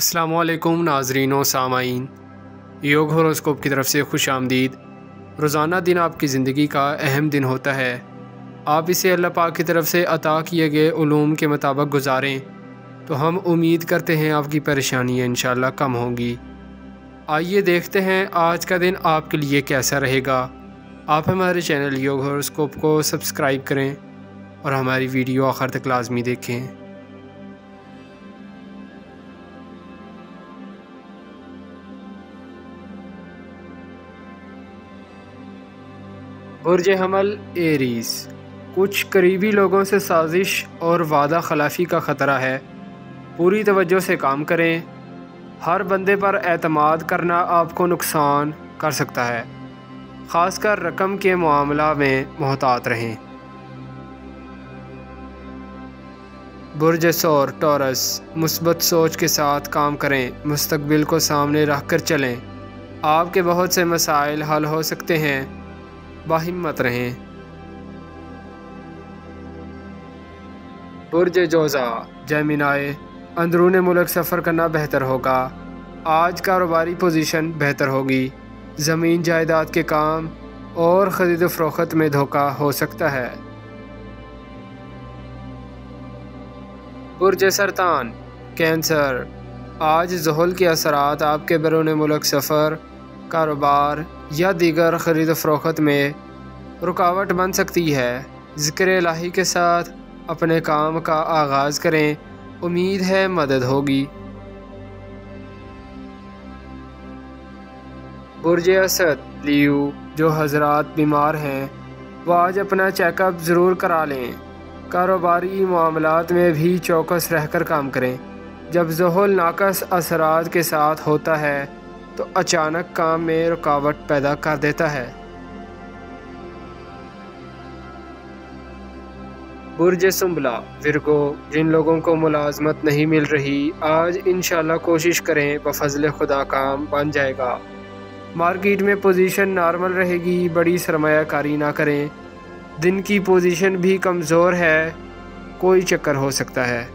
السلام علیکم ناظرین و سامعین، یوگ ہوروسکوپ کی طرف سے خوش آمدید۔ روزانہ دن آپ کی زندگی کا اہم دن ہوتا ہے۔ آپ اسے اللہ پاک کی طرف سے عطا کیے گئے علوم کے مطابق گزاریں تو ہم امید کرتے ہیں آپ کی پریشانیاں انشاءاللہ کم ہوں گی۔ آئیے دیکھتے ہیں آج کا دن آپ کے لیے کیسا رہے گا۔ آپ ہمارے چینل یوگ ہوروسکوپ کو سبسکرائب کریں اور ہماری ویڈیو آخر تک لازمی دیکھیں۔ برج حمل ایریز، کچھ قریبی لوگوں سے سازش اور وعدہ خلافی کا خطرہ ہے۔ پوری توجہ سے کام کریں۔ ہر بندے پر اعتماد کرنا آپ کو نقصان کر سکتا ہے، خاص کر رقم کے معاملہ میں محتاط رہیں۔ برج ثور ٹورس، مثبت سوچ کے ساتھ کام کریں، مستقبل کو سامنے رکھ کر چلیں۔ آپ کے بہت سے مسائل حل ہو سکتے ہیں، باہمت رہیں۔ برج جوزا جیمنائی، اندرون ملک سفر کرنا بہتر ہوگا۔ آج کاروباری پوزیشن بہتر ہوگی۔ زمین جائیداد کے کام اور خرید و فروخت میں دھوکہ ہو سکتا ہے۔ برج سرطان کینسر، آج زحل کے اثرات آپ کے بیرون ملک سفر، کاروبار یا دیگر خرید و فروخت میں رکاوٹ بن سکتی ہے۔ ذکر الہی کے ساتھ اپنے کام کا آغاز کریں، امید ہے مدد ہوگی۔ برج اسد لیو، جو حضرات بیمار ہیں وہ آج اپنا چیک اپ ضرور کرا لیں۔ کاروباری معاملات میں بھی چوکس رہ کر کام کریں۔ جب زحل ناقص اثرات کے ساتھ ہوتا ہے تو اچانک کام میں رکاوٹ پیدا کر دیتا ہے۔ برج سنبلہ ورگو، جن لوگوں کو ملازمت نہیں مل رہی آج انشاءاللہ کوشش کریں، بفضل خدا کام بن جائے گا۔ مارکیٹ میں پوزیشن نارمل رہے گی، بڑی سرمایہ کاری نہ کریں۔ دن کی پوزیشن بھی کمزور ہے، کوئی چکر ہو سکتا ہے۔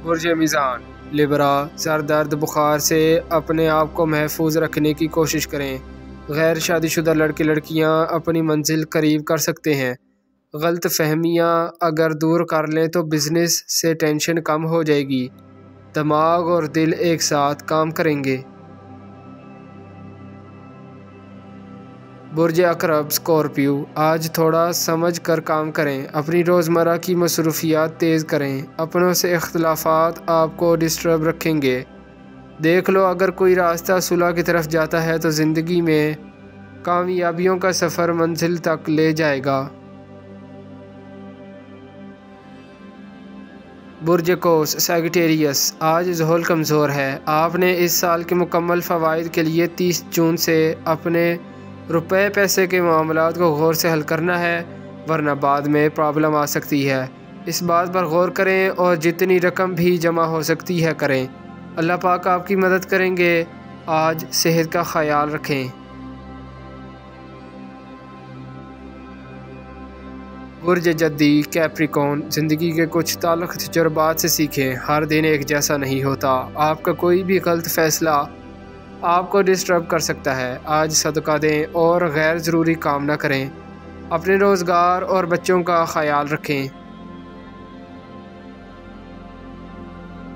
برج میزان لبرا، سر درد بخار سے اپنے آپ کو محفوظ رکھنے کی کوشش کریں۔ غیر شادی شدہ لڑکے لڑکیاں اپنی منزل قریب کر سکتے ہیں۔ غلط فہمیاں اگر دور کر لیں تو بزنس سے ٹینشن کم ہو جائے گی۔ دماغ اور دل ایک ساتھ کام کریں گے۔ برج عقرب اسکارپیو، آج تھوڑا سمجھ کر کام کریں، اپنی روزمرہ کی مصروفیات تیز کریں۔ اپنوں سے اختلافات آپ کو ڈسٹرب رکھیں گے۔ دیکھ لو اگر کوئی راستہ صلح کی طرف جاتا ہے تو زندگی میں کامیابیوں کا سفر منزل تک لے جائے گا۔ برج قوس سیگیٹیریس، آج زحل کمزور ہے۔ آپ نے اس سال کے مکمل فوائد کے لیے 30 جون سے اپنے روپے پیسے کے معاملات کو غور سے حل کرنا ہے، ورنہ بعد میں پرابلم آ سکتی ہے۔ اس بات پر غور کریں اور جتنی رقم بھی جمع ہو سکتی ہے کریں۔ اللہ پاک آپ کی مدد کریں گے۔ آج صحت کا خیال رکھیں۔ برج جدی کیپریکون، زندگی کے کچھ تلخ تجربات سے سیکھیں۔ ہر دن ایک جیسا نہیں ہوتا۔ آپ کا کوئی بھی غلط فیصلہ آپ کو ڈسٹرب کر سکتا ہے۔ آج صدقہ دیں اور غیر ضروری کام نہ کریں۔ اپنے روزگار اور بچوں کا خیال رکھیں۔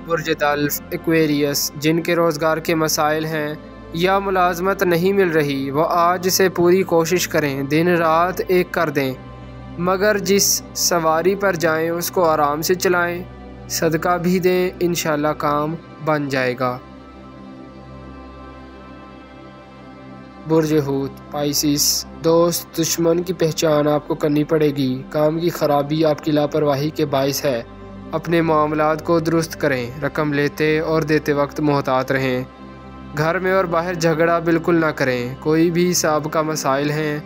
برج دلف ایکویریس، جن کے روزگار کے مسائل ہیں یا ملازمت نہیں مل رہی وہ آج سے پوری کوشش کریں، دن رات ایک کر دیں، مگر جس سواری پر جائیں اس کو آرام سے چلائیں، صدقہ بھی دیں، انشاءاللہ کام بن جائے گا۔ برج حوت پائسیس، دوست دشمن کی پہچان آپ کو کرنی پڑے گی۔ کام کی خرابی آپ کی لاپرواہی کے باعث ہے۔ اپنے معاملات کو درست کریں، رقم لیتے اور دیتے وقت محتاط رہیں۔ گھر میں اور باہر جھگڑا بالکل نہ کریں۔ کوئی بھی سابقہ مسائل ہیں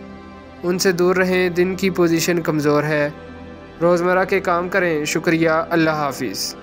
ان سے دور رہیں، دن کی پوزیشن کمزور ہے۔ روزمرہ کے کام کریں۔ شکریہ، اللہ حافظ۔